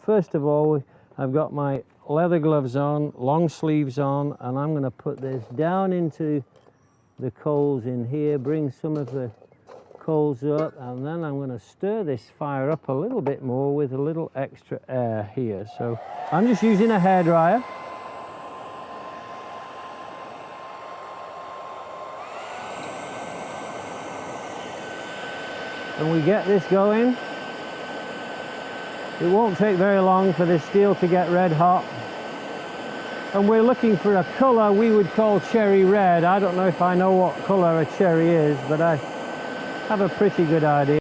first of all, I've got my leather gloves on, long sleeves on, and I'm going to put this down into the coals in here, bring some of the coals up, and then I'm going to stir this fire up a little bit more with a little extra air here. So I'm just using a hairdryer. And we get this going. It won't take very long for this steel to get red hot. And we're looking for a colour we would call cherry red. I don't know if I know what colour a cherry is, but I have a pretty good idea.